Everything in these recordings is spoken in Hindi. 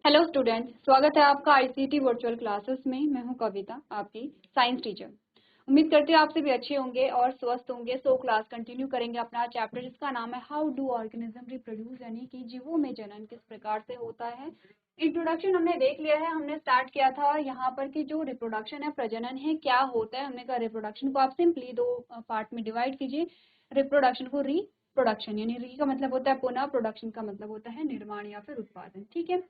हेलो स्टूडेंट, स्वागत है आपका आईसीटी वर्चुअल क्लासेस में। मैं हूं कविता, आपकी साइंस टीचर। उम्मीद करती हूँ आप सभी अच्छे होंगे और स्वस्थ होंगे। सो क्लास कंटिन्यू करेंगे अपना चैप्टर जिसका नाम है हाउ डू ऑर्गेनिज्म रिप्रोड्यूस, यानी कि जीवों में जनन किस प्रकार से होता है। इंट्रोडक्शन हमने देख लिया है, हमने स्टार्ट किया था यहाँ पर कि जो रिप्रोडक्शन है, प्रजनन है, क्या होता है। हमने कहा रिप्रोडक्शन को आप सिंपली दो पार्ट में डिवाइड कीजिए। रिप्रोडक्शन को रिप्रोडक्शन, यानी री का मतलब होता है पुनः, प्रोडक्शन का मतलब होता है निर्माण या फिर उत्पादन। ठीक है,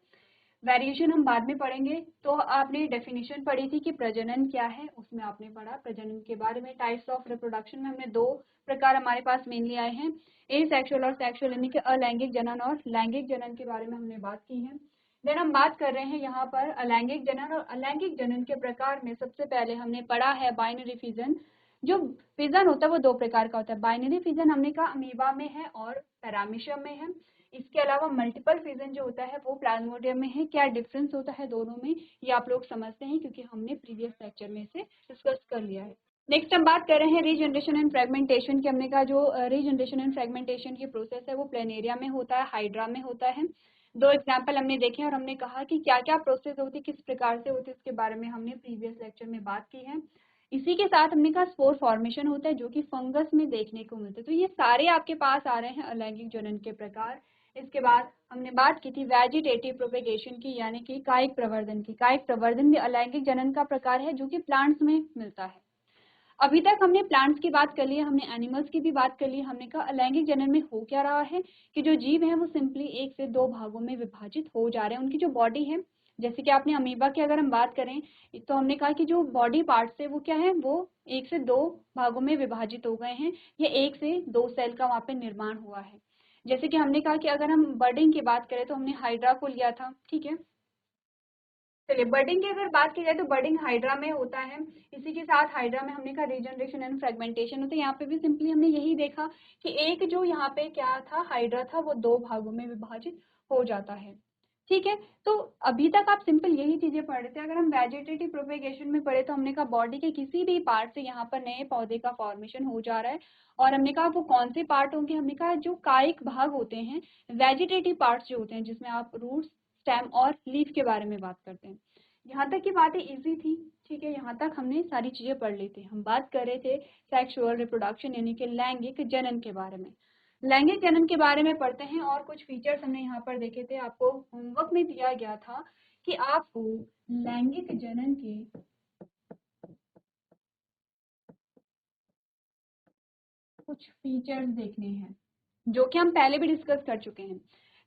वेरिएशन हम बाद में पढ़ेंगे। तो आपने डेफिनेशन पढ़ी थी कि प्रजनन क्या है, उसमें आपने पढ़ा प्रजनन के बारे में। टाइप्स ऑफ रिप्रोडक्शन में हमने दो प्रकार हमारे पास मेनली आए हैं, ए सेक्सुअल और सेक्सुअल, यानी कि अलैंगिक जनन और लैंगिक जनन के बारे में हमने बात की है। देन हम बात कर रहे हैं यहाँ पर अलैंगिक जनन, और अलैंगिक जनन के प्रकार में सबसे पहले हमने पढ़ा है बाइनरी फिजन। जो फिजन होता है वो दो प्रकार का होता है। बाइनरी फिजन हमने कहा अमीबा में है और पैरामीशियम में है। इसके अलावा मल्टीपल फिजन जो होता है वो प्लाज्मोडियम में है। क्या डिफरेंस होता है दोनों में, ये आप लोग समझते हैं क्योंकि हमने प्रीवियस लेक्चर में इसे डिस्कस कर लिया है। नेक्स्ट हम बात कर रहे हैं रीजनरेशन एंड फ्रेगमेंटेशन की। हमने कहा जो रीजनरेशन एंड फ्रेगमेंटेशन की प्रोसेस है वो प्लेनेरिया में होता है, हाइड्रा में होता है। दो एग्जाम्पल हमने देखे और हमने कहा कि क्या क्या प्रोसेस होती है, किस प्रकार से होती है, उसके बारे में हमने प्रीवियस लेक्चर में बात की है। इसी के साथ हमने कहा स्पोर फॉर्मेशन होता है जो कि फंगस में देखने को मिलता है। तो ये सारे आपके पास आ रहे हैं अलैंगिक जनन के प्रकार। इसके बाद हमने बात की थी वेजिटेटिव प्रोपेगेशन की, यानी कि कायिक प्रवर्धन की। कायिक प्रवर्धन भी अलैंगिक जनन का प्रकार है जो कि प्लांट्स में मिलता है। अभी तक हमने प्लांट्स की बात कर ली है, हमने एनिमल्स की भी बात कर ली है। हमने कहा अलैंगिक जनन में हो क्या रहा है कि जो जीव है वो सिंपली एक से दो भागों में विभाजित हो जा रहे हैं। उनकी जो बॉडी है, जैसे कि आपने अमीबा की अगर हम बात करें तो हमने कहा कि जो बॉडी पार्ट्स है वो क्या है, वो एक से दो भागों में विभाजित हो गए हैं। ये एक से दो सेल का वहाँ पे निर्माण हुआ है। जैसे कि हमने कहा कि अगर हम बर्डिंग की बात करें तो हमने हाइड्रा को लिया था। ठीक है, चलिए बर्डिंग की अगर बात की जाए तो बर्डिंग हाइड्रा में होता है। इसी के साथ हाइड्रा में हमने कहा रीजनरेशन एंड फ्रेगमेंटेशन होता है। यहाँ पे भी सिंपली हमने यही देखा कि एक जो यहाँ पे क्या था, हाइड्रा था, वो दो भागों में विभाजित हो जाता है। ठीक है, तो अभी तक आप सिंपल यही चीजें पढ़ रहे थे। अगर हम वेजिटेटिव प्रोपेगेशन में पढ़े तो हमने कहा बॉडी के किसी भी पार्ट से यहाँ पर नए पौधे का फॉर्मेशन हो जा रहा है। और हमने कहा वो कौन से पार्ट होंगे, हमने कहा जो कायिक भाग होते हैं, वेजिटेटिव पार्ट्स जो होते हैं, जिसमें आप रूट्स, स्टेम और लीफ के बारे में बात करते हैं। यहाँ तक की बातें इजी थी। ठीक है, यहाँ तक हमने सारी चीजें पढ़ ली थी। हम बात कर रहे थे सेक्सुअल रिप्रोडक्शन यानी कि लैंगिक जनन के बारे में। लैंगिक जनन के बारे में पढ़ते हैं और कुछ फीचर्स हमने यहाँ पर देखे थे। आपको होमवर्क में दिया गया था कि आपको लैंगिक जनन के कुछ फीचर्स देखने हैं जो कि हम पहले भी डिस्कस कर चुके हैं।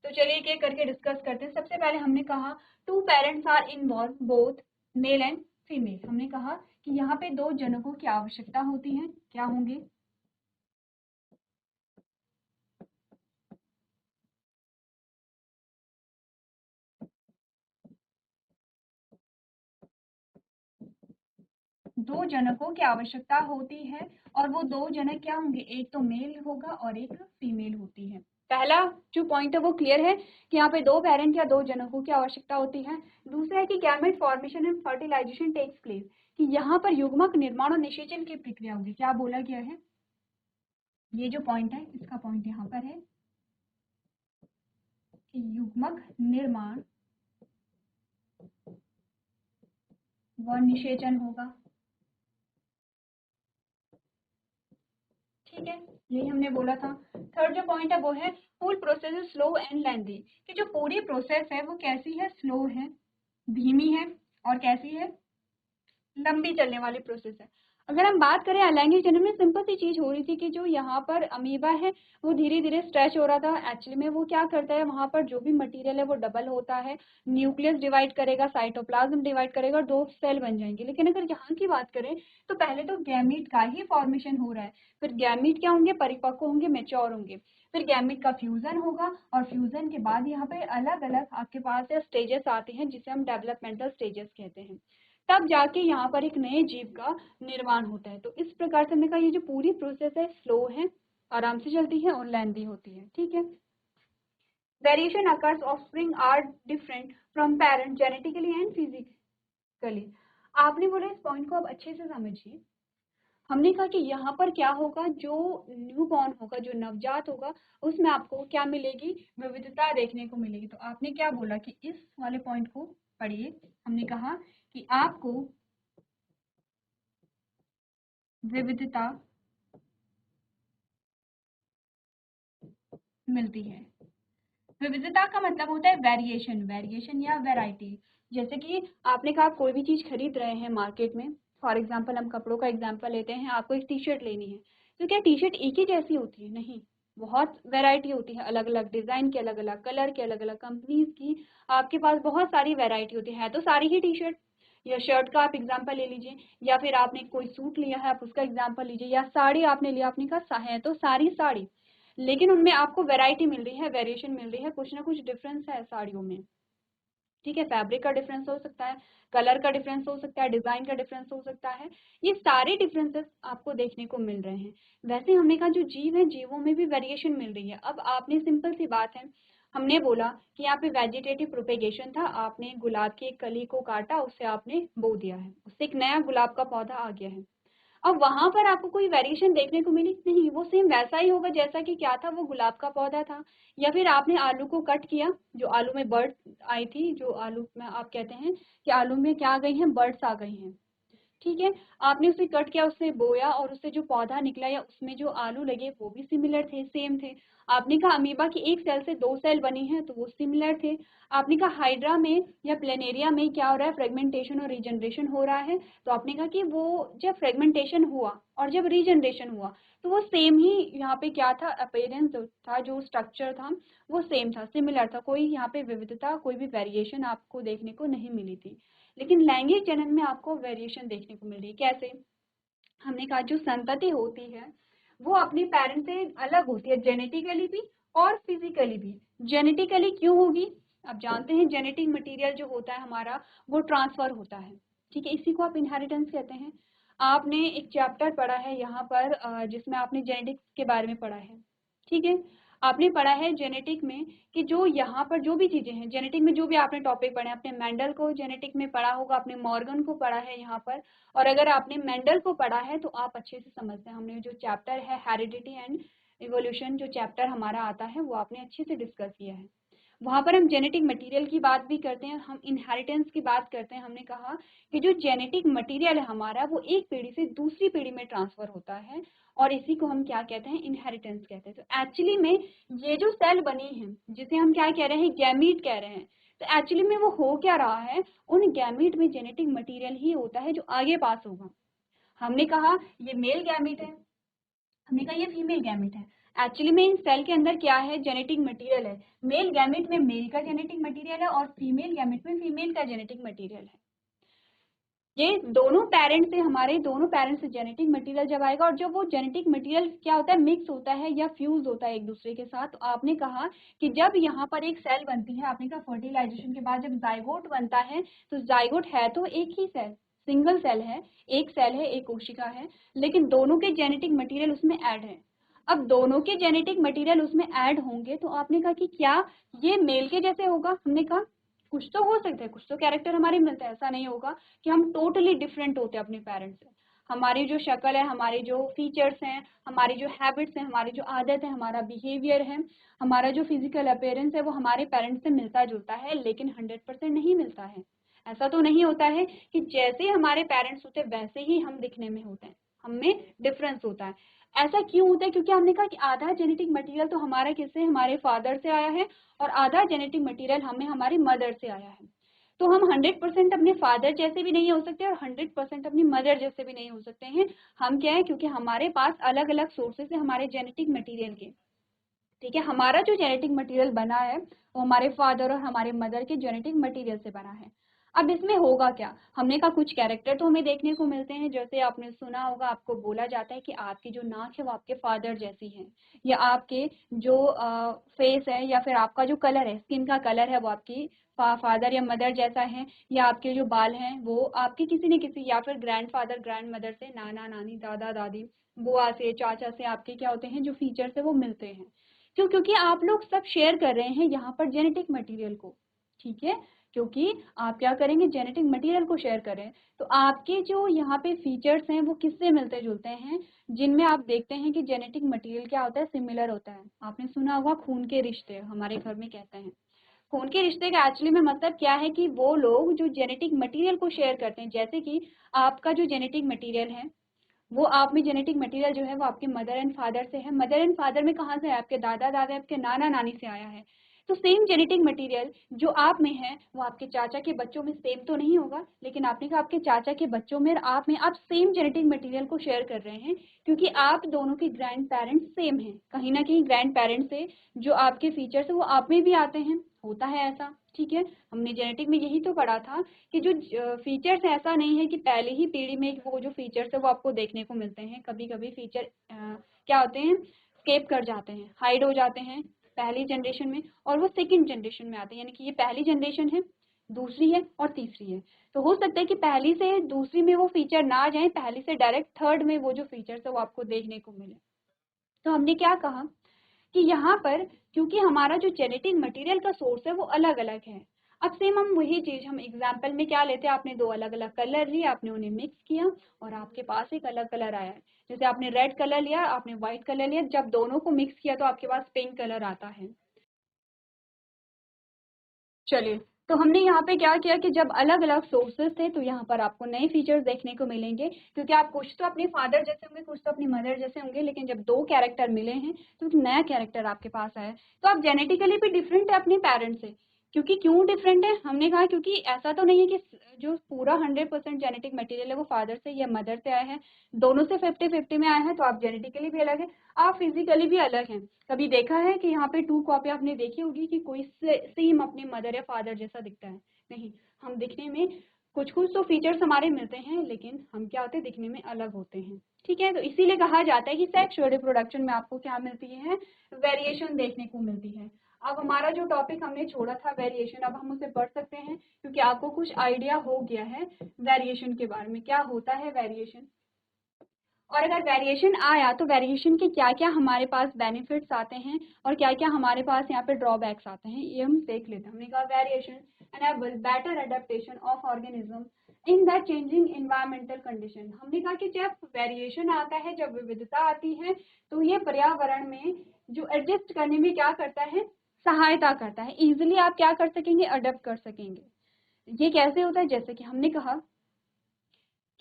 तो चलिए एक एक करके डिस्कस करते हैं। सबसे पहले हमने कहा two parents are involve both male and female. हमने कहा कि यहाँ पे दो जनकों की आवश्यकता होती है। क्या होंगे, दो जनकों की आवश्यकता होती है। और वो दो जनक क्या होंगे, एक तो मेल होगा और एक फीमेल होती है। पहला जो पॉइंट है वो क्लियर है कि यहाँ पे दो पेरेंट या दो जनकों की आवश्यकता होती है। दूसरा है कि gamete formation and fertilisation takes place, कि यहाँ पर युग्मक निर्माण और निषेचन की प्रक्रिया होगी। क्या बोला गया है, ये जो पॉइंट है इसका पॉइंट यहाँ पर है कि युग्मक निर्माण व निषेचन होगा। ठीक है, यही हमने बोला था। थर्ड जो पॉइंट है वो है full process is slow and lengthy, कि जो पूरी प्रोसेस है वो कैसी है, स्लो है, धीमी है, और कैसी है, लंबी चलने वाली प्रोसेस है। अगर हम बात करें अलैंगिक जनन में सिंपल सी चीज हो रही थी कि जो यहाँ पर अमीबा है वो धीरे धीरे स्ट्रेच हो रहा था। एक्चुअली में वो क्या करता है, वहां पर जो भी मटेरियल है वो डबल होता है, न्यूक्लियस डिवाइड करेगा, साइटोप्लाज्म डिवाइड करेगा और दो सेल बन जाएंगे। लेकिन अगर यहाँ की बात करें तो पहले तो गैमीट का ही फॉर्मेशन हो रहा है। फिर गैमीट क्या होंगे, परिपक्व होंगे, मेच्योर होंगे। फिर गैमीट का फ्यूजन होगा और फ्यूजन के बाद यहाँ पे अलग अलग आपके पास स्टेजेस आते हैं जिसे हम डेवलपमेंटल स्टेजेस कहते हैं। तब जाके यहाँ पर एक नए जीव का निर्माण होता है। तो इस प्रकार से हमने कहा ये जो पूरी प्रोसेस है स्लो है, आराम से चलती है और लेंथी होती है। ठीक है, variation occurs, offspring are different from parent genetically and physically. आपने बोला इस पॉइंट को आप अच्छे से समझिए। हमने कहा कि यहाँ पर क्या होगा, जो न्यूबॉर्न होगा, जो नवजात होगा, उसमें आपको क्या मिलेगी, विविधता देखने को मिलेगी। तो आपने क्या बोला कि इस वाले पॉइंट को पढ़िए। हमने कहा कि आपको विविधता मिलती है। विविधता का मतलब होता है वेरिएशन, वेरिएशन या वैरायटी। जैसे कि आपने कहा कोई भी चीज खरीद रहे हैं मार्केट में, फॉर एग्जांपल हम कपड़ों का एग्जांपल लेते हैं, आपको एक टी शर्ट लेनी है, तो क्या टी शर्ट एक ही जैसी होती है? नहीं, बहुत वैरायटी होती है, अलग अलग डिजाइन की, अलग अलग कलर की, अलग अलग कंपनीज की, आपके पास बहुत सारी वैरायटी होती है। तो सारी ही टी शर्ट या शर्ट का आप एग्जाम्पल ले लीजिए, या फिर आपने कोई सूट लिया है आप उसका एग्जाम्पल लीजिए, या साड़ी आपने लिया, आपने कहा है तो सारी साड़ी, लेकिन उनमें आपको वैरायटी मिल रही है, वेरिएशन मिल रही है, कुछ ना कुछ डिफरेंस है साड़ियों में। ठीक है, फैब्रिक का डिफरेंस हो सकता है, कलर का डिफरेंस हो सकता है, डिजाइन का डिफरेंस हो सकता है, ये सारे डिफरेंसेस आपको देखने को मिल रहे हैं। वैसे हमने कहा जो जीव है, जीवों में भी वेरिएशन मिल रही है। अब आपने, सिंपल सी बात है, हमने बोला कि यहाँ पे वेजिटेटिव प्रोपेगेशन था, आपने गुलाब की एक कली को काटा, उससे आपने बो दिया है, उससे एक नया गुलाब का पौधा आ गया है। अब वहां पर आपको कोई वेरिएशन देखने को मिली नहीं, वो सेम वैसा ही होगा जैसा कि क्या था, वो गुलाब का पौधा था। या फिर आपने आलू को कट किया, जो आलू में बर्ड आई थी, जो आलू में आप कहते हैं कि आलू में क्या आ गई हैं, बर्ड्स आ गई हैं। ठीक है, आपने उसे कट किया, उससे बोया, और उससे जो पौधा निकला या उसमें जो आलू लगे वो भी सिमिलर थे, सेम थे। आपने कहा अमीबा की एक सेल से दो सेल बनी है, तो वो सिमिलर थे। आपने कहा हाइड्रा में या प्लेनेरिया में क्या हो रहा है, फ्रेगमेंटेशन और रीजनरेशन हो रहा है, तो आपने कहा कि वो जब फ्रेगमेंटेशन हुआ और जब रीजनरेशन हुआ, तो वो सेम ही यहाँ पे क्या था, अपीयरेंस था, जो स्ट्रक्चर था वो सेम था, सिमिलर था, कोई यहाँ पे विविधता, कोई भी वेरिएशन आपको देखने को नहीं मिली थी। लेकिन लैंगिक जनन में आपको वेरिएशन देखने को मिल रही है। कैसे? हमने कहा जो संतति होती है वो अपने पेरेंट से अलग होती है, जेनेटिकली भी और फिजिकली भी। जेनेटिकली क्यों होगी? आप जानते हैं जेनेटिक मटेरियल जो होता है हमारा, वो ट्रांसफर होता है। ठीक है, इसी को आप इनहेरिटेंस कहते हैं। आपने एक चैप्टर पढ़ा है यहाँ पर जिसमें आपने जेनेटिक्स के बारे में पढ़ा है। ठीक है, आपने पढ़ा है जेनेटिक में कि जो यहाँ पर जो भी चीजें हैं जेनेटिक में, जो भी आपने टॉपिक पढ़े, आपने मेंडल को जेनेटिक में पढ़ा होगा, आपने मॉर्गन को पढ़ा है यहाँ पर, और अगर आपने मेंडल को पढ़ा है तो आप अच्छे से समझते हैं। हमने जो चैप्टर है हेरिडिटी एंड इवोल्यूशन, जो चैप्टर हमारा आता है, वो आपने अच्छे से डिस्कस किया है। वहां पर हम जेनेटिक मटेरियल की बात भी करते हैं, हम इनहेरिटेंस की बात करते हैं। हमने कहा कि जो जेनेटिक मटेरियल है हमारा, वो एक पीढ़ी से दूसरी पीढ़ी में ट्रांसफर होता है, और इसी को हम क्या कहते हैं, इनहेरिटेंस कहते हैं। तो एक्चुअली में ये जो सेल बनी है, जिसे हम क्या कह रहे हैं, गैमीट कह रहे हैं, तो एक्चुअली में वो हो क्या रहा है, उन गैमीट में जेनेटिक मटेरियल ही होता है जो आगे पास होगा। हमने कहा ये मेल गैमीट है, हमने कहा ये फीमेल गैमेट है। एक्चुअली में इन सेल के अंदर क्या है, जेनेटिक मटेरियल है। मेल गैमेट में मेल का जेनेटिक मटेरियल है और फीमेल गैमेट में फीमेल का जेनेटिक मटेरियल है। ये दोनों पेरेंट से, हमारे दोनों पेरेंट्स से जेनेटिक मटेरियल जब आएगा, और जब वो जेनेटिक मटेरियल क्या होता है, मिक्स होता है या फ्यूज होता है एक दूसरे के साथ, तो आपने कहा कि जब यहाँ पर एक सेल बनती है, आपने कहा फर्टिलाइजेशन के बाद जब जाइगोट बनता है, तो जाइगोट है तो एक ही सेल, सिंगल सेल है, एक सेल है, एक कोशिका है, लेकिन दोनों के जेनेटिक मटेरियल उसमें ऐड है। अब दोनों के जेनेटिक मटेरियल उसमें ऐड होंगे, तो आपने कहा कि क्या ये मेल के जैसे होगा? हमने कहा कुछ तो हो सकता है, कुछ तो कैरेक्टर हमारे मिलता है, ऐसा नहीं होगा कि हम टोटली डिफरेंट होते हैं अपने पेरेंट्स से। हमारी जो शक्ल है, हमारे जो फीचर्स हैं, हमारी जो हैबिट्स हैं, हमारी जो आदत है, हमारा बिहेवियर है, हमारा जो फिजिकल अपीयरेंस है, वो हमारे पेरेंट्स से मिलता जुलता है, लेकिन 100% नहीं मिलता है। ऐसा तो नहीं होता है कि जैसे हमारे पेरेंट्स होते वैसे ही हम दिखने में होते हैं, हमें डिफरेंस होता है। ऐसा क्यों होता है? क्योंकि हमने कहा कि आधा जेनेटिक मटेरियल तो हमारा किससे, हमारे फादर से आया है, और आधा जेनेटिक मटेरियल हमें हमारी मदर से आया है। तो हम 100% अपने फादर जैसे भी नहीं हो सकते और 100% अपनी मदर जैसे भी नहीं हो सकते हैं। हम क्या है, क्योंकि हमारे पास अलग अलग सोर्सेस है हमारे जेनेटिक मटेरियल के। ठीक है, हमारा जो जेनेटिक मटेरियल बना है वो हमारे फादर और हमारे मदर के जेनेटिक मटेरियल से बना है। अब इसमें होगा क्या? हमने कहा कुछ कैरेक्टर तो हमें देखने को मिलते हैं, जैसे आपने सुना होगा, आपको बोला जाता है कि आपकी जो नाक है वो आपके फादर जैसी है, या आपके जो फेस है या फिर आपका जो कलर है, स्किन का कलर है, वो आपकी फादर या मदर जैसा है, या आपके जो बाल हैं वो आपके किसी न किसी, या फिर ग्रैंडफादर ग्रैंड मदर से, नाना नानी दादा दादी बुआ से चाचा से आपके क्या होते हैं, जो फीचर्स है वो मिलते हैं। क्यों? क्योंकि आप लोग सब शेयर कर रहे हैं यहाँ पर जेनेटिक मटेरियल को। ठीक है, क्योंकि आप क्या करेंगे, जेनेटिक मटेरियल को शेयर करें। तो आपके जो यहाँ पे फीचर्स हैं वो किससे मिलते जुलते हैं, जिनमें आप देखते हैं कि जेनेटिक मटेरियल क्या होता है, सिमिलर होता है। आपने सुना होगा खून के रिश्ते, हमारे घर में कहते हैं। खून के रिश्ते का एक्चुअली में मतलब क्या है कि वो लोग जो जेनेटिक मटेरियल को शेयर करते हैं, जैसे कि आपका जो जेनेटिक मटेरियल है वो आप में जेनेटिक मटेरियल जो है वो आपके मदर एंड फादर से है। मदर एंड फादर में कहाँ से है, आपके दादा दादा, आपके नाना नानी से आया है। तो सेम जेनेटिक मटेरियल जो आप में है वो आपके चाचा के बच्चों में सेम तो नहीं होगा, लेकिन आपने कहा आपके चाचा के बच्चों में और आप में आप सेम जेनेटिक मटेरियल को शेयर कर रहे हैं, क्योंकि आप दोनों के ग्रैंड पेरेंट्स सेम हैं। कहीं ना कहीं ग्रैंड पेरेंट्स से जो आपके फीचर्स है वो आप में भी आते हैं, होता है ऐसा। ठीक है, हमने जेनेटिक में यही तो पढ़ा था कि जो फीचर्स ऐसा नहीं है कि पहले ही पीढ़ी में वो जो फीचर्स है वो आपको देखने को मिलते हैं। कभी कभी फीचर क्या होते हैं, स्केप कर जाते हैं, हाइड हो जाते हैं पहली जनरेशन में, और वो सेकंड जनरेशन में आते हैं। यानी कि ये पहली जनरेशन है, दूसरी है और तीसरी है। तो हो सकता है कि पहली से दूसरी में वो फीचर ना जाए, पहली से डायरेक्ट थर्ड में वो जो फीचर्स है वो आपको देखने को मिले। तो हमने क्या कहा कि यहाँ पर क्योंकि हमारा जो जेनेटिक मटेरियल का सोर्स है वो अलग अलग है। अब सेम हम वही चीज हम एग्जाम्पल में क्या लेते हैं, आपने दो अलग अलग कलर लिए, आपने उन्हें मिक्स किया और आपके पास एक अलग कलर आया है। जैसे आपने रेड कलर लिया, आपने व्हाइट कलर लिया, जब दोनों को मिक्स किया तो आपके पास पिंक कलर आता है। चलिए, तो हमने यहाँ पे क्या किया कि जब अलग अलग सोर्सेस थे तो यहाँ पर आपको नए फीचर्स देखने को मिलेंगे, क्योंकि आप कुछ तो अपने फादर जैसे होंगे, कुछ तो अपनी मदर जैसे होंगे, लेकिन जब दो कैरेक्टर मिले हैं तो एक नया कैरेक्टर आपके पास आया है। तो आप जेनेटिकली भी डिफरेंट है अपने पेरेंट्स से। क्योंकि क्यों डिफरेंट है, हमने कहा क्योंकि ऐसा तो नहीं है कि जो पूरा 100% जेनेटिक मटेरियल है वो फादर से या मदर से आया है, दोनों से 50-50 में आया है, तो आप जेनेटिकली भी अलग है, आप फिजिकली भी अलग हैं। कभी देखा है कि यहाँ पे टू कॉपी आपने देखी होगी कि कोई सेम अपने मदर या फादर जैसा दिखता है? नहीं, हम दिखने में कुछ कुछ तो फीचर्स हमारे मिलते हैं, लेकिन हम क्या होते हैं, दिखने में अलग होते हैं। ठीक है, तो इसीलिए कहा जाता है कि सेक्सुअल रिप्रोडक्शन में आपको क्या मिलती है, वेरिएशन देखने को मिलती है। अब हमारा जो टॉपिक हमने छोड़ा था वेरिएशन, अब हम उसे पढ़ सकते हैं, क्योंकि आपको कुछ आइडिया हो गया है वेरिएशन के बारे में, क्या होता है वेरिएशन। और अगर वेरिएशन आया तो वेरिएशन के क्या क्या हमारे पास बेनिफिट्स आते हैं और क्या क्या हमारे पास यहाँ पे ड्रॉबैक्स आते हैं, ये हम देख लेते हैं। हमने कहा variation enable better adaptation of organism in the changing environmental condition. हमने कहा कि जब वेरिएशन आता है, जब विविधता आती है, तो ये पर्यावरण में जो एडजस्ट करने में क्या करता है, सहायता करता है। इजिली आप क्या कर सकेंगे, अडेप्ट कर सकेंगे। ये कैसे होता है, जैसे कि हमने कहा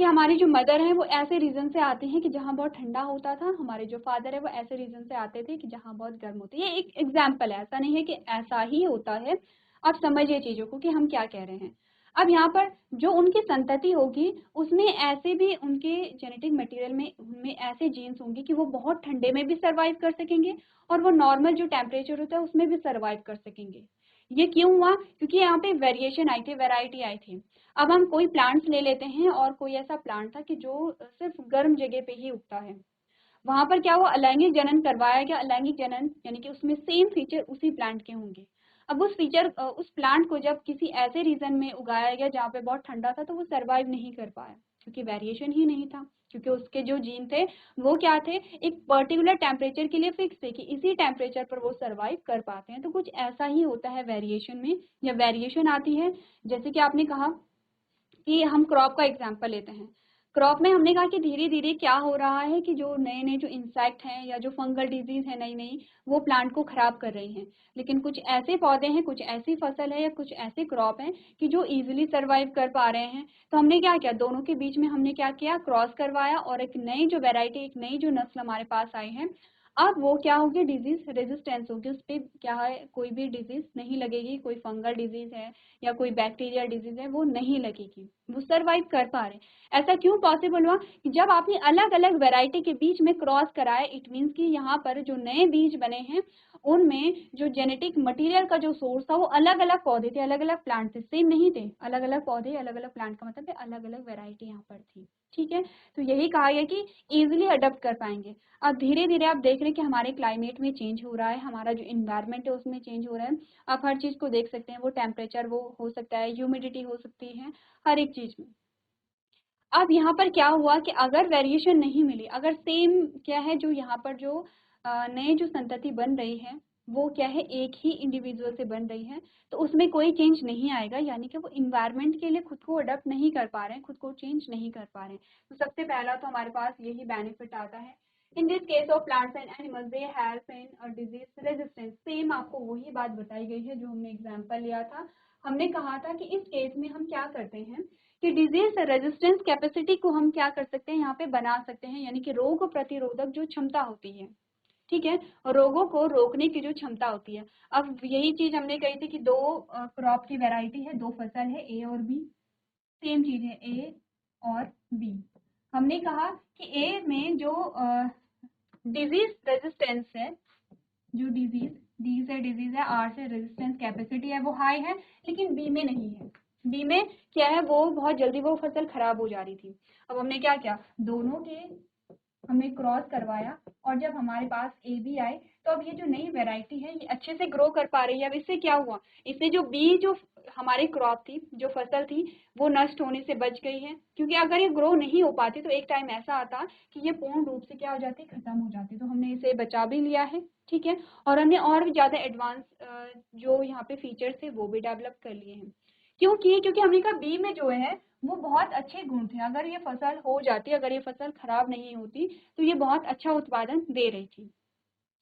कि हमारी जो मदर है वो ऐसे रीजन से आते हैं कि जहाँ बहुत ठंडा होता था, हमारे जो फादर है वो ऐसे रीजन से आते थे कि जहाँ बहुत गर्म होती है। ये एक एग्जाम्पल है, ऐसा नहीं है कि ऐसा ही होता है। आप समझिए चीजों को कि हम क्या कह रहे हैं। अब यहाँ पर जो उनकी संतति होगी उसमें ऐसे भी उनके जेनेटिक मटेरियल में उनमें ऐसे जीन्स होंगे कि वो बहुत ठंडे में भी सर्वाइव कर सकेंगे और वो नॉर्मल जो टेम्परेचर होता है उसमें भी सर्वाइव कर सकेंगे। ये क्यों हुआ, क्योंकि यहाँ पे वेरिएशन आई थी, वेराइटी आई थी। अब हम कोई प्लांट्स ले लेते हैं और कोई ऐसा प्लांट था कि जो सिर्फ गर्म जगह पे ही उगता है, वहां पर क्या हुआ, अलैंगिक जनन करवाया गया। अलैंगिक जनन यानी कि उसमें सेम फीचर उसी प्लांट के होंगे। अब उस प्लांट को जब किसी ऐसे रीजन में उगाया गया जहाँ पे बहुत ठंडा था, तो वो सरवाइव नहीं कर पाया, क्योंकि वेरिएशन ही नहीं था। क्योंकि उसके जो जीन थे वो क्या थे, एक पर्टिकुलर टेम्परेचर के लिए फिक्स थे कि इसी टेम्परेचर पर वो सरवाइव कर पाते हैं। तो कुछ ऐसा ही होता है वेरिएशन में, या वेरिएशन आती है। जैसे कि आपने कहा कि हम क्रॉप का एग्जांपल लेते हैं। क्रॉप में हमने कहा कि धीरे धीरे क्या हो रहा है कि जो नए नए जो इंसेक्ट हैं या जो फंगल डिजीज है नई नई, वो प्लांट को खराब कर रही हैं। लेकिन कुछ ऐसे पौधे हैं, कुछ ऐसी फसल है या कुछ ऐसे क्रॉप हैं कि जो इजीली सरवाइव कर पा रहे हैं। तो हमने क्या किया, दोनों के बीच में हमने क्या किया, क्रॉस करवाया और एक नई जो वेराइटी, एक नई जो नस्ल हमारे पास आई है। अब वो क्या होगी, डिजीज रेजिस्टेंस होगी, उस पर क्या है, कोई भी डिजीज नहीं लगेगी। कोई फंगल डिजीज है या कोई बैक्टीरियल डिजीज है वो नहीं लगेगी, वो सरवाइव कर पा रहे हैं। ऐसा क्यों पॉसिबल हुआ कि जब आपने अलग अलग वैरायटी के बीच में क्रॉस कराया, इट मीन्स कि यहाँ पर जो नए बीज बने हैं उनमें जो जेनेटिक मटेरियल का जो सोर्स था वो अलग अलग पौधे थे, अलग अलग प्लांट थे, सेम नहीं थे। अलग अलग पौधे, अलग अलग प्लांट का मतलब है अलग अलग वैरायटी यहाँ पर थी। ठीक है, तो यही कहा गया कि इजिली अडॉप्ट कर पाएंगे। अब धीरे धीरे आप देख रहे हैं कि हमारे क्लाइमेट में चेंज हो रहा है, हमारा जो इन्वायरमेंट है उसमें चेंज हो रहा है। आप हर चीज को देख सकते हैं, वो टेम्परेचर वो हो सकता है, ह्यूमिडिटी हो सकती है, हर एक चीज में। अब यहाँ पर क्या हुआ कि अगर वेरिएशन नहीं मिली, अगर सेम क्या है, जो यहाँ पर जो नए जो संतति बन रही है वो क्या है, एक ही इंडिविजुअल से बन रही है, तो उसमें कोई चेंज नहीं आएगा, यानी कि वो इन्वायरमेंट के लिए खुद को अडॉप्ट नहीं कर पा रहे हैं, खुद को चेंज नहीं कर पा रहे हैं। तो सबसे पहला तो हमारे पास यही बेनिफिट आता है। In this case of plants and animals they help in disease resistance. Same आपको वही बात बताई गई है जो हमने एग्जाम्पल लिया था। हमने कहा था कि इस केस में हम क्या करते हैं कि डिजीज रेजिस्टेंस कैपेसिटी को हम क्या कर सकते हैं, यहाँ पे बना सकते हैं, यानी कि रोग प्रतिरोधक जो क्षमता होती है, ठीक है, और रोगों को रोकने की जो क्षमता होती है। अब यही चीज हमने कही थी कि दो क्रॉप की वैरायटी है, दो फसल है, ए और बी। सेम चीज है, ए और बी। हमने कहा कि ए में जो डिजीज रेजिस्टेंस है, जो डिजीज, डी से डिजीज है, आर से रेजिस्टेंस कैपेसिटी है, वो हाई है, लेकिन बी में नहीं है। बी में क्या है, वो बहुत जल्दी वो फसल खराब हो जा रही थी। अब हमने क्या किया, दोनों के हमने क्रॉस करवाया, और जब हमारे पास ए बी आए, तो अब ये जो नई वैरायटी है ये अच्छे से ग्रो कर पा रही है। अब इससे क्या हुआ, इससे जो बी, जो हमारी क्रॉप थी, जो फसल थी, वो नष्ट होने से बच गई है। क्योंकि अगर ये ग्रो नहीं हो पाती तो एक टाइम ऐसा आता कि ये पूर्ण रूप से क्या हो जाती, खत्म हो जाती। तो हमने इसे बचा भी लिया है, ठीक है, और हमने और भी ज्यादा एडवांस जो यहाँ पे फीचर्स थे वो भी डेवलप कर लिए हैं। क्योंकि हमने कहा बी में जो है वो बहुत अच्छे गुण थे। अगर ये फसल हो जाती, अगर ये फसल खराब नहीं होती, तो ये बहुत अच्छा उत्पादन दे रही थी।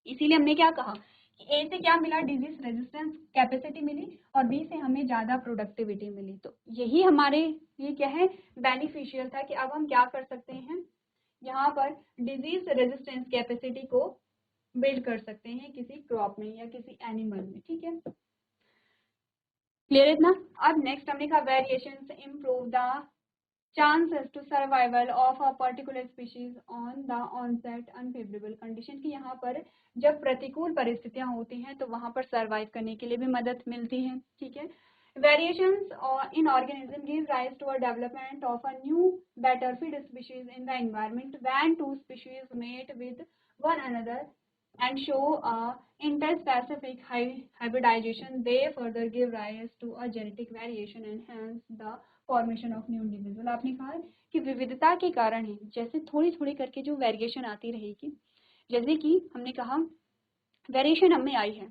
इसीलिए हमने क्या कहा कि ए से क्या मिला, डिजीज रेजिस्टेंस कैपेसिटी मिली, और बी से हमें ज्यादा प्रोडक्टिविटी मिली। तो यही हमारे लिए क्या है, बेनिफिशियल था कि अब हम क्या कर सकते हैं, यहाँ पर डिजीज रेजिस्टेंस कैपेसिटी को बिल्ड कर सकते हैं किसी क्रॉप में या किसी एनिमल में, ठीक है, क्लियर इतना। अब नेक्स्ट हमने कहा variations improve the chances to survival of a particular species on the onset unfavorable condition, कि यहाँ पर जब प्रतिकूल परिस्थितियां होती हैं तो वहां पर सर्वाइव करने के लिए भी मदद मिलती है, ठीक है। Variations in organism give rise to a development of a new better fit species in the environment. When two species mate with one another and show a interspecific hybridization, they further give rise to a genetic variation and hence the formation of new individual. आपने कहा कि विविधता के कारण है, जैसे थोड़ी थोड़ी करके जो वेरिएशन आती रहेगी, जैसे कि हमने कहा वेरिएशन हमें आई है।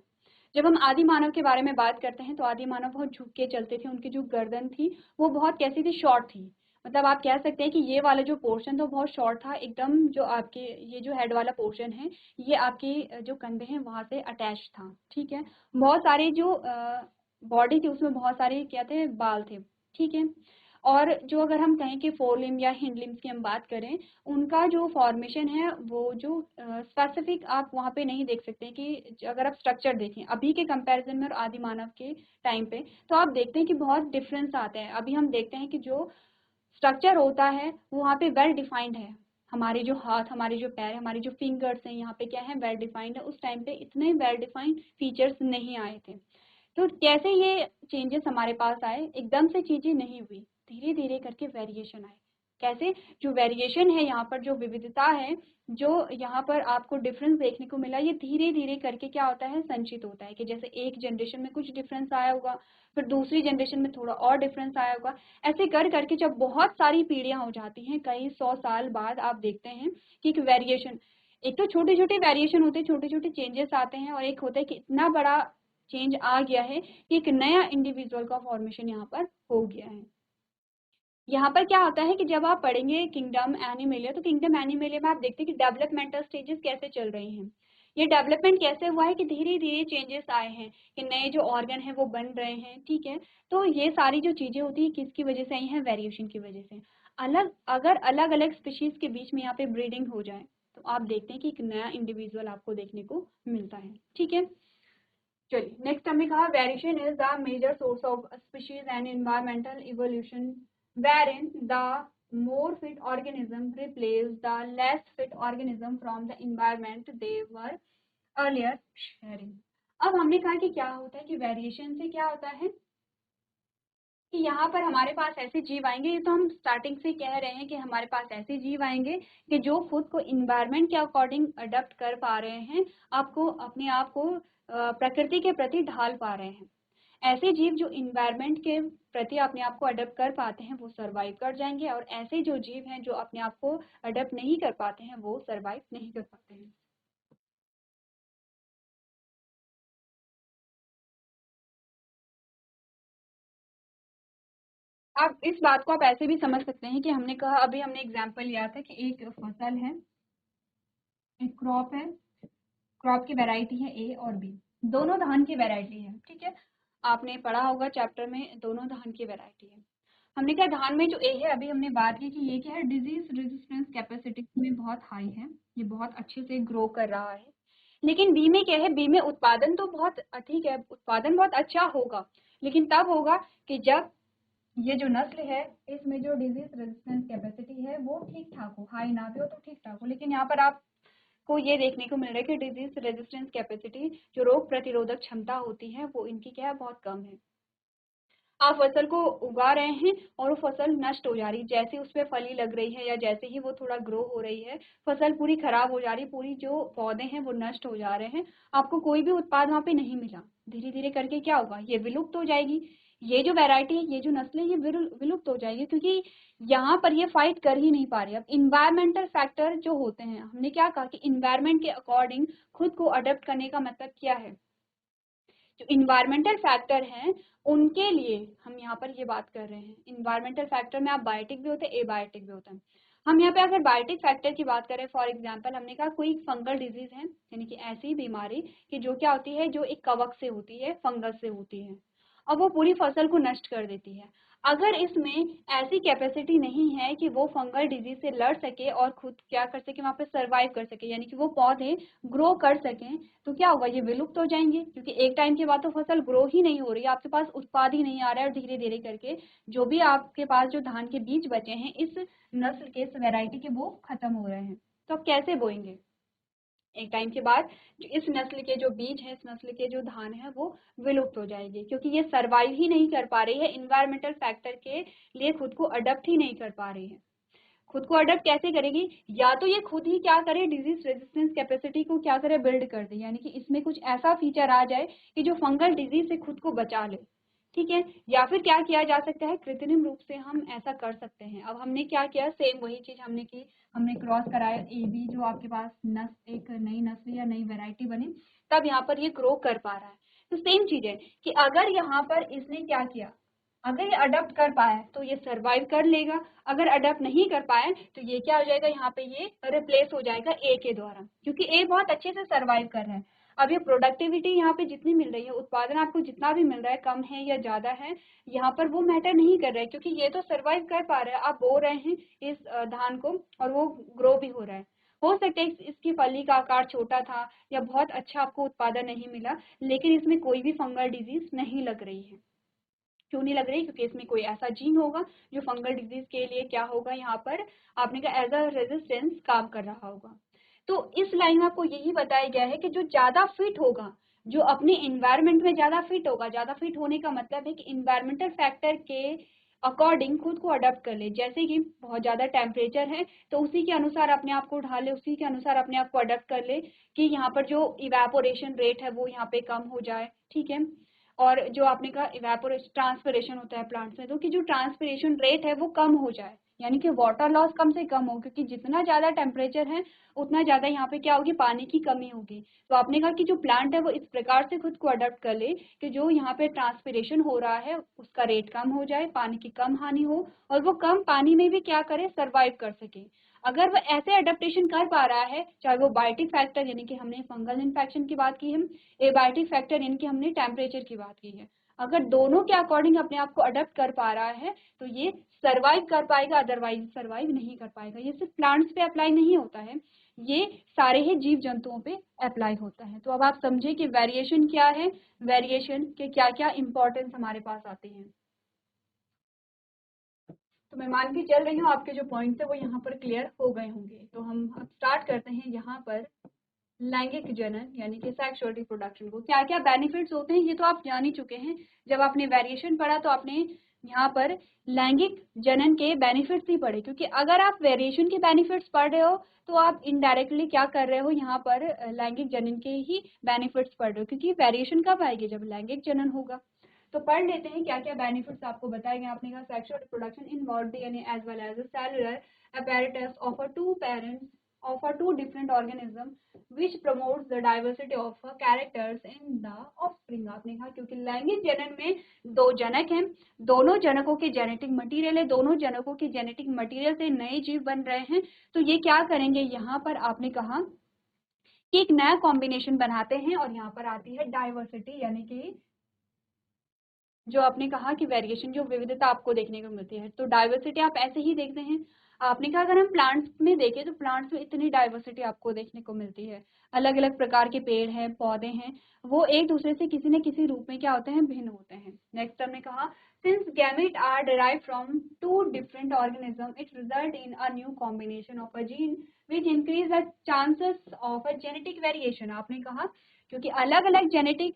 जब हम आदि मानव के बारे में बात करते हैं तो आदि मानव बहुत झुक के चलते थे, उनकी जो गर्दन थी वो बहुत कैसी थी, शॉर्ट थी। मतलब आप कह सकते हैं कि ये वाला जो पोर्शन था बहुत शॉर्ट था एकदम, जो आपके ये जो हेड वाला पोर्शन है ये आपके जो कंधे हैं वहां से अटैच था, ठीक है। बहुत सारे जो बॉडी थी उसमें बहुत सारे क्या थे, बाल थे, ठीक है। और जो अगर हम कहें कि फोर लिम्ब या हिंड लिम्स की हम बात करें, उनका जो फॉर्मेशन है वो जो स्पेसिफिक आप वहाँ पे नहीं देख सकते कि अगर आप स्ट्रक्चर देखें अभी के कंपैरिजन में और आदि मानव के टाइम पे, तो आप देखते हैं कि बहुत डिफरेंस आते हैं। अभी हम देखते हैं कि जो स्ट्रक्चर होता है वो वहाँ पे वेल डिफाइंड है। हमारे जो हाथ, हमारे जो पैर, हमारे जो फिंगर्स हैं यहाँ पे क्या है, वेल डिफाइंड है। उस टाइम पे इतने वेल डिफाइंड फीचर्स नहीं आए थे। तो कैसे ये चेंजेस हमारे पास आए, एकदम से चीजें नहीं हुई, धीरे धीरे करके वेरिएशन आए। कैसे, जो वेरिएशन है यहाँ पर, जो विविधता है, जो यहाँ पर आपको डिफरेंस देखने को मिला, ये धीरे धीरे करके क्या होता है, संचित होता है। कि जैसे एक जनरेशन में कुछ डिफरेंस आया होगा, फिर दूसरी जनरेशन में थोड़ा और डिफरेंस आया होगा, ऐसे कर करके जब बहुत सारी पीढ़ियां हो जाती हैं, कई 100 साल बाद आप देखते हैं कि एक वेरिएशन, एक तो छोटे छोटे वेरिएशन होते हैं, छोटे छोटे चेंजेस आते हैं, और एक होता है कि इतना बड़ा चेंज आ गया है कि एक नया इंडिविजुअल का फॉर्मेशन यहाँ पर हो गया है। यहाँ पर क्या होता है कि जब आप पढ़ेंगे किंगडम एनिमेलिया, तो किंगडम एनिमेलिया में आप देखते हैं कि डेवलपमेंटल स्टेजेस कैसे चल रही हैं। ये डेवलपमेंट कैसे हुआ है कि धीरे धीरे चेंजेस आए हैं, कि नए जो ऑर्गन है वो बन रहे हैं, ठीक है। तो ये सारी जो चीजें होती है किसकी वजह से आई हैं, वेरिएशन की वजह से। अगर अलग अलग स्पीशीज के बीच में यहाँ पे ब्रीडिंग हो जाए तो आप देखते हैं कि एक नया इंडिविजुअल आपको देखने को मिलता है, ठीक है। चलिए नेक्स्ट हमने कहा variation is the major source of species and environmental evolution wherein the more fit organism replace the less fit organism from the environment they were earlier sharing। अब हमने कहा कि क्या होता है कि वेरिएशन से क्या होता है कि यहाँ पर हमारे पास ऐसे जीव आएंगे, ये तो हम स्टार्टिंग से कह रहे हैं कि हमारे पास ऐसे जीव आएंगे कि जो खुद को इन्वायरमेंट के अकॉर्डिंग अडॉप्ट कर पा रहे हैं, आपको अपने आप को प्रकृति के प्रति ढाल पा रहे हैं। ऐसे जीव जो इन्वायरमेंट के प्रति अपने आप को अडॉप्ट कर पाते हैं वो सर्वाइव कर जाएंगे, और ऐसे जो जीव हैं जो अपने आप को अडॉप्ट नहीं कर पाते हैं वो सर्वाइव नहीं कर पाते हैं। आप इस बात को आप ऐसे भी समझ सकते हैं कि हमने कहा, अभी हमने एग्जाम्पल लिया था कि एक फसल है, एक क्रॉप है, क्रॉप की वैरायटी है ए और बी, दोनों धान की वैरायटी है, ठीक है। आपने पढ़ा होगा चैप्टर में, दोनों धान की वैरायटी है। हमने कहा धान में जो ए है, अभी हमने बात की कि ये क्या है, डिजीज रेजिस्टेंस कैपेसिटी में बहुत हाई है, ये बहुत अच्छे से ग्रो कर रहा है। लेकिन बी में क्या है, बी में उत्पादन तो बहुत ठीक है, उत्पादन बहुत अच्छा होगा, लेकिन तब होगा कि जब ये जो नस्ल है इसमें जो डिजीज रेजिस्टेंस कैपेसिटी है वो ठीक ठाक हो, हाई ना भी हो तो ठीक ठाक हो। लेकिन यहाँ पर आपको ये देखने को मिल रहा है कि डिजीज रेजिस्टेंस कैपेसिटी, जो रोग प्रतिरोधक क्षमता होती है, वो इनकी क्या है, बहुत कम है। आप फसल को उगा रहे हैं और वो फसल नष्ट हो जा रही है, जैसे उस पर फली लग रही है या जैसे ही वो थोड़ा ग्रो हो रही है, फसल पूरी खराब हो जा रही है, पूरी जो पौधे हैं वो नष्ट हो जा रहे हैं, आपको कोई भी उत्पाद वहां पे नहीं मिला। धीरे धीरे करके क्या होगा, ये विलुप्त हो जाएगी। ये जो वैरायटी है, ये जो नस्ल है, ये विलुप्त हो जाएगी, क्योंकि यहाँ पर ये फाइट कर ही नहीं पा रही। अब इन्वायरमेंटल फैक्टर जो होते हैं, हमने क्या कहा कि इन्वायरमेंट के अकॉर्डिंग खुद को अडेप्ट करने का मतलब क्या है। जो इन्वायरमेंटल फैक्टर हैं उनके लिए हम यहाँ पर ये बात कर रहे हैं। इन्वायरमेंटल फैक्टर में आप बायोटिक भी होते हैं, एबायोटिक भी होता है। हम यहाँ पे अगर बायोटिक फैक्टर की बात करें, फॉर एग्जांपल हमने कहा कोई फंगल डिजीज है, यानी कि ऐसी बीमारी कि जो क्या होती है, जो एक कवक से होती है, फंगस से होती है, और वो पूरी फसल को नष्ट कर देती है। अगर इसमें ऐसी कैपेसिटी नहीं है कि वो फंगल डिजीज से लड़ सके और खुद क्या कर सके, वहां पे सरवाइव कर सके, यानी कि वो पौधे ग्रो कर सकें, तो क्या होगा, ये विलुप्त हो जाएंगे। क्योंकि एक टाइम के बाद तो फसल ग्रो ही नहीं हो रही है, आपके पास उत्पाद ही नहीं आ रहा है, और धीरे धीरे करके जो भी आपके पास जो धान के बीज बचे हैं इस नस्ल के, इस वैरायटी के, वो खत्म हो रहे हैं। तो आप कैसे बोएंगे। एक टाइम के बाद जो इस नस्ल के जो बीज है, इस नस्ल के जो धान है, वो विलुप्त हो जाएगी, क्योंकि ये सरवाइव ही नहीं कर पा रही है, इन्वायरमेंटल फैक्टर के लिए खुद को अडप्ट ही नहीं कर पा रही है। खुद को अडप्ट कैसे करेगी, या तो ये खुद ही क्या करे, डिजीज रेजिस्टेंस कैपेसिटी को क्या करे, बिल्ड कर दे, यानी कि इसमें कुछ ऐसा फीचर आ जाए कि जो फंगल डिजीज से खुद को बचा ले, ठीक है। या फिर क्या किया जा सकता है, कृत्रिम रूप से हम ऐसा कर सकते हैं। अब हमने क्या किया, सेम वही चीज हमने की, हमने क्रॉस कराया ए बी, जो आपके पास एक नई नस्ल या नई वेराइटी बनी, तब यहाँ पर ये ग्रो कर पा रहा है। तो सेम चीज है कि अगर यहाँ पर इसने क्या किया, अगर ये अडप्ट कर पाए तो ये सरवाइव कर लेगा, अगर अडप्ट नहीं कर पाए तो ये क्या हो जाएगा, यहाँ पे ये रिप्लेस हो जाएगा ए के द्वारा, क्योंकि ए बहुत अच्छे से सरवाइव कर रहा है। अब ये प्रोडक्टिविटी यहाँ पे जितनी मिल रही है, उत्पादन आपको जितना भी मिल रहा है, कम है या ज्यादा है, यहाँ पर वो मैटर नहीं कर रहा है, क्योंकि ये तो सरवाइव कर पा रहा है। आप बो रहे हैं इस धान को और वो ग्रो भी हो रहा है। हो सकता है इसकी फली का आकार छोटा था या बहुत अच्छा आपको उत्पादन नहीं मिला, लेकिन इसमें कोई भी फंगल डिजीज नहीं लग रही है। क्यों नहीं लग रही, क्योंकि इसमें कोई ऐसा जीन होगा जो फंगल डिजीज के लिए क्या होगा, यहाँ पर आपने कहा एज अ रेजिस्टेंस काम कर रहा होगा। तो इस लाइन में आपको यही बताया गया है कि जो ज्यादा फिट होगा, जो अपने इन्वायरमेंट में ज्यादा फिट होगा, ज्यादा फिट होने का मतलब है कि इन्वायरमेंटल फैक्टर के अकॉर्डिंग खुद को अडॉप्ट कर ले। जैसे कि बहुत ज्यादा टेम्परेचर है तो उसी के अनुसार अपने आप को ढाल ले, उसी के अनुसार अपने आप को अडॉप्ट कर ले कि यहाँ पर जो इवेपोरेशन रेट है वो यहाँ पे कम हो जाए, ठीक है। और जो आपने कहा इवेपोरेशन, ट्रांसपिरेशन होता है प्लांट्स में, तो कि जो ट्रांसपिरेशन रेट है वो कम हो जाए, यानी कि वाटर लॉस कम से कम हो, क्योंकि जितना ज्यादा टेम्परेचर है उतना ज्यादा यहाँ पे क्या होगी, पानी की कमी होगी। तो आपने कहा कि जो प्लांट है वो इस प्रकार से खुद को अडॉप्ट कर ले कि जो यहाँ पे ट्रांसपिरेशन हो रहा है उसका रेट कम हो जाए, पानी की कम हानि हो, और वो कम पानी में भी क्या करे, सरवाइव कर सके। अगर वो ऐसे अडेप्टेशन कर पा रहा है, चाहे वो बायोटिक फैक्टर, यानी कि हमने फंगल इन्फेक्शन की बात की है, एबायोटिक फैक्टर यानी कि हमने टेम्परेचर की बात की है, अगर दोनों के अकॉर्डिंग अपने आप को अडॉप्ट कर पा रहा है तो ये सरवाइव कर पाएगा, अदरवाइज सरवाइव नहीं कर पाएगा। ये सिर्फ प्लांट्स पे अप्लाई नहीं होता है, ये सारे ही जीव जंतुओं पे अप्लाई होता है। तो अब आप समझे कि वेरिएशन क्या है, वेरिएशन के क्या क्या इंपॉर्टेंस हमारे पास आते हैं। तो मैं मान के चल रही हूँ आपके जो पॉइंट्स है वो यहाँ पर क्लियर हो गए होंगे। तो हम अब स्टार्ट करते हैं यहाँ पर लैंगिक जनन यानी कि सेक्सुअल रिप्रोडक्शन को। क्या क्या बेनिफिट्स होते हैं ये तो आप जान ही चुके हैं, जब आपने वेरिएशन पढ़ा तो आपने यहाँ पर लैंगिक जनन के बेनिफिट्स ही पढ़े, क्योंकि अगर आप वेरिएशन के बेनिफिट्स पढ़ रहे हो तो आप इनडायरेक्टली क्या कर रहे हो, यहाँ पर लैंगिक जनन के ही बेनिफिट्स पढ़ रहे हो, क्योंकि वेरिएशन कब आएगी, जब लैंगिक जनन होगा। तो पढ़ लेते हैं क्या क्या बेनिफिट्स आपको बताए गए। आपने कहा sexual reproduction involve DNA as well as a cellular apparatus of a two parents of a two different organism which promotes the diversity of characters in the offspring। आपने कहा क्योंकि लैंगिक जनन में दो जनक हैं, दोनों जनकों के जेनेटिक मटेरियल है, दोनों जनकों के जेनेटिक मटेरियल से नए जीव बन रहे हैं, तो ये क्या करेंगे, यहाँ पर आपने कहा कि एक नया कॉम्बिनेशन बनाते हैं और यहाँ पर आती है डाइवर्सिटी, यानी कि जो आपने कहा कि वेरिएशन, जो विविधता आपको देखने को मिलती है। तो डाइवर्सिटी आप ऐसे ही देखते हैं। आपने कहा अगर हम प्लांट्स में देखें तो प्लांट्स में इतनी डाइवर्सिटी आपको देखने को मिलती है, अलग अलग प्रकार के पेड़ हैं, पौधे हैं, वो एक दूसरे से किसी न किसी रूप में क्या होते हैं, भिन्न होते हैं। नेक्स्ट हमने कहा since gamete are derived from two different organism it result in a new combination of a gene which increase the chances of a genetic variation. आपने कहा क्योंकि अलग अलग जेनेटिक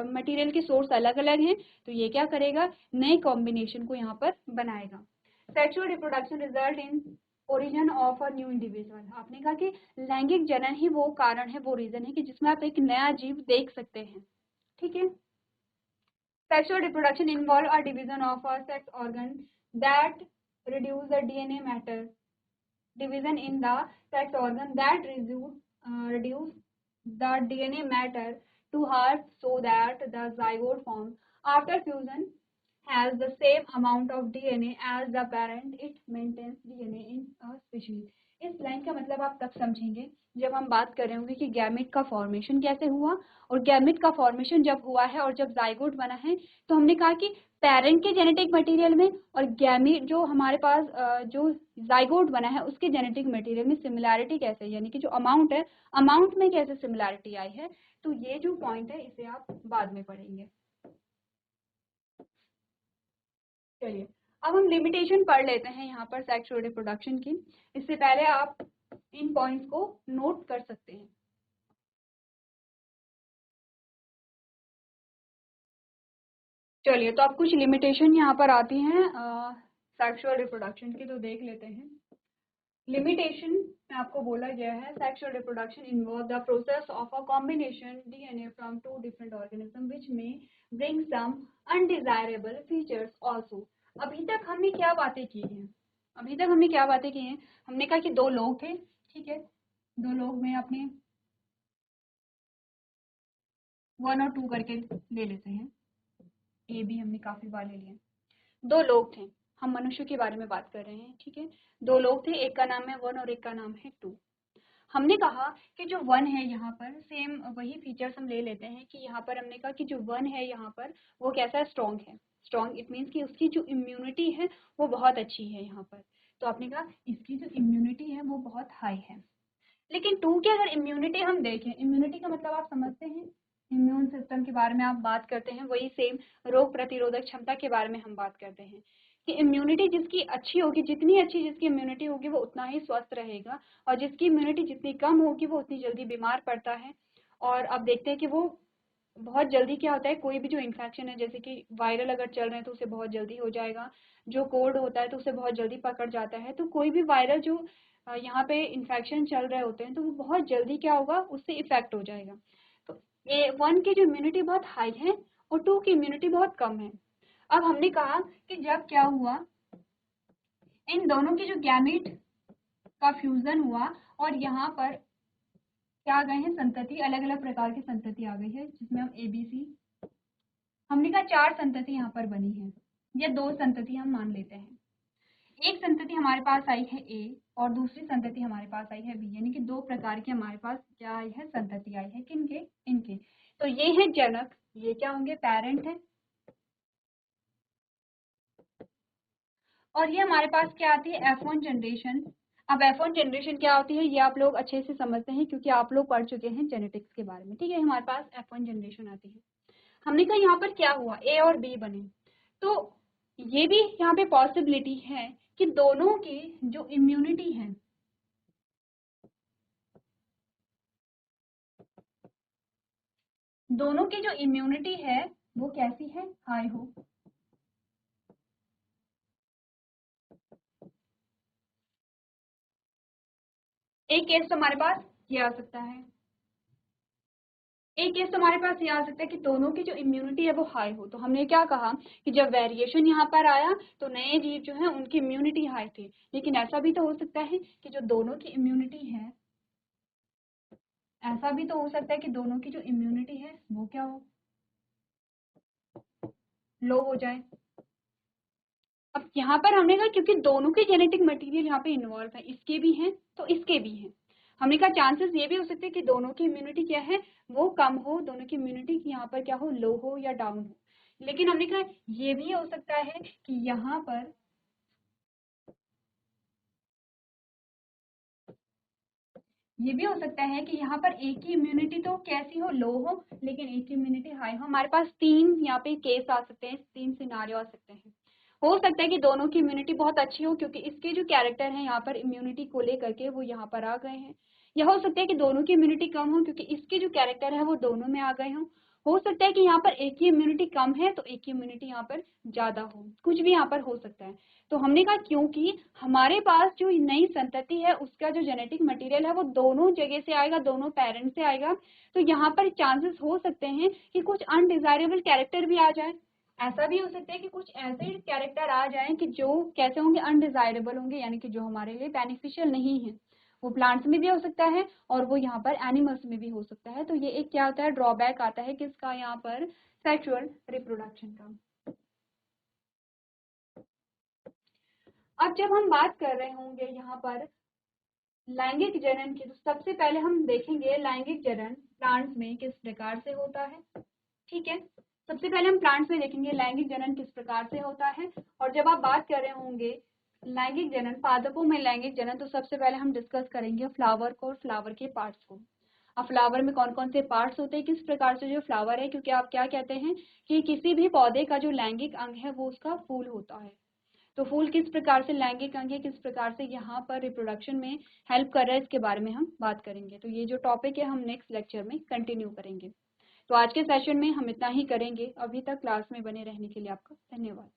मटेरियल के सोर्स अलग अलग हैं, तो ये क्या करेगा, नए कॉम्बिनेशन को यहाँ पर बनाएगा। Sexual reproduction result in origin of a new individual. आपने कहा कि लैंगिक जनन ही वो कारण है, वो रीजन है कि जिसमें आप एक नया जीव देख सकते हैं। ठीक है। Sexual reproduction involve a division of a sex organ that reduce the DNA matter division in the sex organ that reduce the DNA matter to half so that the zygote formed after fusion has the same amount of DNA as the parent. It maintains DNA in a species. इस लाइन का मतलब आप तब समझेंगे जब हम बात कर रहे होंगे कि गैमेट का फॉर्मेशन कैसे हुआ, और गैमेट का फॉर्मेशन जब हुआ है और जब जाइगोट बना है, तो हमने कहा कि पेरेंट के जेनेटिक मटेरियल में और गैमेट जो हमारे पास जो जाइगोट बना है उसके जेनेटिक मटेरियल में सिमिलैरिटी कैसे है, यानी कि जो अमाउंट है, अमाउंट में कैसे सिमिलैरिटी आई है। तो ये जो पॉइंट है इसे आप बाद में पढ़ेंगे। चलिए अब हम लिमिटेशन पढ़ लेते हैं यहाँ पर सेक्सुअल रिप्रोडक्शन की। इससे पहले आप इन पॉइंट्स को नोट कर सकते हैं। चलिए तो अब कुछ लिमिटेशन यहाँ पर आती हैं सेक्सुअल रिप्रोडक्शन की, तो देख लेते हैं। लिमिटेशन में आपको बोला गया है sexual reproduction involve the process of a combination DNA from two different organism which may bring some undesirable features also. अभी तक हमने क्या बातें की हैं, अभी तक हमने क्या बातें की हैं, हमने कहा कि दो लोग थे, ठीक है, दो लोग में अपने 1 और 2 करके ले लेते हैं, ए भी हमने काफी बार ले लिया। दो लोग थे, हम मनुष्य के बारे में बात कर रहे हैं, ठीक है, दो लोग थे, एक का नाम है 1 और एक का नाम है 2। हमने कहा कि जो 1 है यहाँ पर सेम वही फीचर्स हम ले लेते हैं कि यहाँ पर हमने कहा कि जो 1 है यहाँ पर वो कैसा स्ट्रॉन्ग है, स्ट्रॉन्ग इट मीन्स कि उसकी जो इम्यूनिटी है वो बहुत अच्छी है यहाँ पर। तो आपने कहा इसकी जो इम्यूनिटी है वो बहुत हाई है। लेकिन 2 की अगर इम्यूनिटी हम देखें, इम्यूनिटी का मतलब आप समझते हैं, इम्यून सिस्टम के बारे में आप बात करते हैं, वही सेम रोग प्रतिरोधक क्षमता के बारे में हम बात करते हैं कि इम्यूनिटी जिसकी अच्छी होगी, जितनी अच्छी जिसकी इम्यूनिटी होगी वो उतना ही स्वस्थ रहेगा, और जिसकी इम्यूनिटी जितनी कम होगी वो उतनी जल्दी बीमार पड़ता है। और अब देखते हैं कि वो बहुत जल्दी क्या होता है, कोई भी जो इन्फेक्शन है, जैसे कि वायरल अगर चल रहे हैं तो उसे बहुत जल्दी हो जाएगा, जो कोल्ड होता है तो उसे बहुत जल्दी पकड़ जाता है। तो कोई भी वायरल जो यहाँ पे इन्फेक्शन चल रहे होते हैं तो वो बहुत जल्दी क्या होगा, उससे इफेक्ट हो जाएगा। तो ए 1 की जो इम्यूनिटी बहुत हाई है और 2 की इम्यूनिटी बहुत कम है। अब हमने कहा कि जब क्या हुआ, इन दोनों की जो गैमेट का फ्यूजन हुआ और यहाँ पर क्या आ गए हैं, संतति, अलग अलग प्रकार की संतति आ गई है, जिसमें हम ABC, हमने कहा 4 संतति यहाँ पर बनी है, या 2 संतति हम मान लेते हैं। एक संतति हमारे पास आई है ए और दूसरी संतति हमारे पास आई है बी, यानी कि 2 प्रकार की हमारे पास क्या आई है, संतति आई है, किनके, इनके। तो ये है जनक, ये क्या होंगे, पेरेंट है, और ये हमारे पास क्या आती है, F1 जनरेशन। अब F1 जनरेशन क्या होती है ये आप लोग अच्छे से समझते हैं क्योंकि आप लोग पढ़ चुके हैं जेनेटिक्स के बारे में, ठीक है। हमारे पास F1 जनरेशन आती है। हमने कहा यहाँ पर क्या हुआ, ए और बी बने, तो ये भी यहाँ पे पॉसिबिलिटी है कि दोनों की जो इम्यूनिटी है, दोनों की जो इम्यूनिटी है वो कैसी है, हाई हो। एक केस तो हमारे पास ये आ सकता है, एक केस तो हमारे पास ये आ सकता है कि दोनों की जो इम्यूनिटी है वो हाई हो। तो हमने क्या कहा कि जब वेरिएशन यहाँ पर आया तो नए जीव जो है उनकी इम्यूनिटी हाई थी, लेकिन ऐसा भी तो हो सकता है कि जो दोनों की इम्यूनिटी है, ऐसा भी तो हो सकता है कि दोनों की जो इम्यूनिटी है वो क्या हो, लो हो जाए। अब यहाँ पर हमने कहा क्योंकि दोनों के जेनेटिक मटेरियल यहाँ पे इन्वॉल्व है, इसके भी हैं तो इसके भी हैं, हमने कहा चांसेस ये भी हो सकते हैं कि दोनों की इम्यूनिटी क्या है वो कम हो, दोनों की इम्यूनिटी यहाँ पर क्या हो, लो हो या डाउन हो। लेकिन हमने कहा ये भी हो सकता है कि यहाँ पर ये भी हो सकता है कि यहाँ पर एक की इम्यूनिटी तो कैसी हो, लो हो, लेकिन एक की इम्यूनिटी हाई हो। हमारे पास तीन यहाँ पे केस आ सकते हैं, तीन सिनारियो आ सकते हैं। हो सकता है कि दोनों की इम्यूनिटी बहुत अच्छी हो क्योंकि इसके जो कैरेक्टर हैं यहाँ पर इम्यूनिटी को लेकर के वो यहाँ पर आ गए हैं, या हो सकता है कि दोनों की इम्यूनिटी कम हो क्योंकि इसके जो कैरेक्टर है वो दोनों में आ गए हों। हो सकता है कि यहाँ पर एक की इम्यूनिटी कम है तो एक की इम्यूनिटी यहाँ पर ज्यादा हो, कुछ भी यहाँ पर हो सकता है। तो हमने कहा क्योंकि हमारे पास जो नई संतति है उसका जो जेनेटिक मटेरियल है वो दोनों जगह से आएगा, दोनों पेरेंट्स से आएगा, तो यहाँ पर चांसेस हो सकते हैं कि कुछ अनडिजायरेबल कैरेक्टर भी आ जाए। ऐसा भी हो सकता है कि कुछ ऐसे कैरेक्टर आ जाएं कि जो कैसे होंगे, अनडिजायरेबल होंगे, यानी कि जो हमारे लिए बेनिफिशियल नहीं है। वो प्लांट्स में भी हो सकता है और वो यहाँ पर एनिमल्स में भी हो सकता है। तो ये एक क्या होता है, ड्रॉबैक आता है किसका, यहाँ पर सेक्सुअल रिप्रोडक्शन का। अब जब हम बात कर रहे होंगे यहाँ पर लैंगिक जनन की, तो सबसे पहले हम देखेंगे लैंगिक जनन प्लांट्स में किस प्रकार से होता है। ठीक है, सबसे पहले हम प्लांट्स में देखेंगे लैंगिक जनन किस प्रकार से होता है। और जब आप बात कर रहे होंगे लैंगिक जनन, पादपों में लैंगिक जनन, तो सबसे पहले हम डिस्कस करेंगे फ्लावर को और फ्लावर के पार्ट्स को। अब फ्लावर में कौन कौन से पार्ट्स होते हैं, किस प्रकार से जो फ्लावर है, क्योंकि आप क्या कहते हैं कि किसी भी पौधे का जो लैंगिक अंग है वो उसका फूल होता है। तो फूल किस प्रकार से लैंगिक अंग है, किस प्रकार से यहाँ पर रिप्रोडक्शन में हेल्प कर रहा है, इसके बारे में हम बात करेंगे। तो ये जो टॉपिक है हम नेक्स्ट लेक्चर में कंटिन्यू करेंगे। तो आज के सेशन में हम इतना ही करेंगे। अभी तक क्लास में बने रहने के लिए आपका धन्यवाद।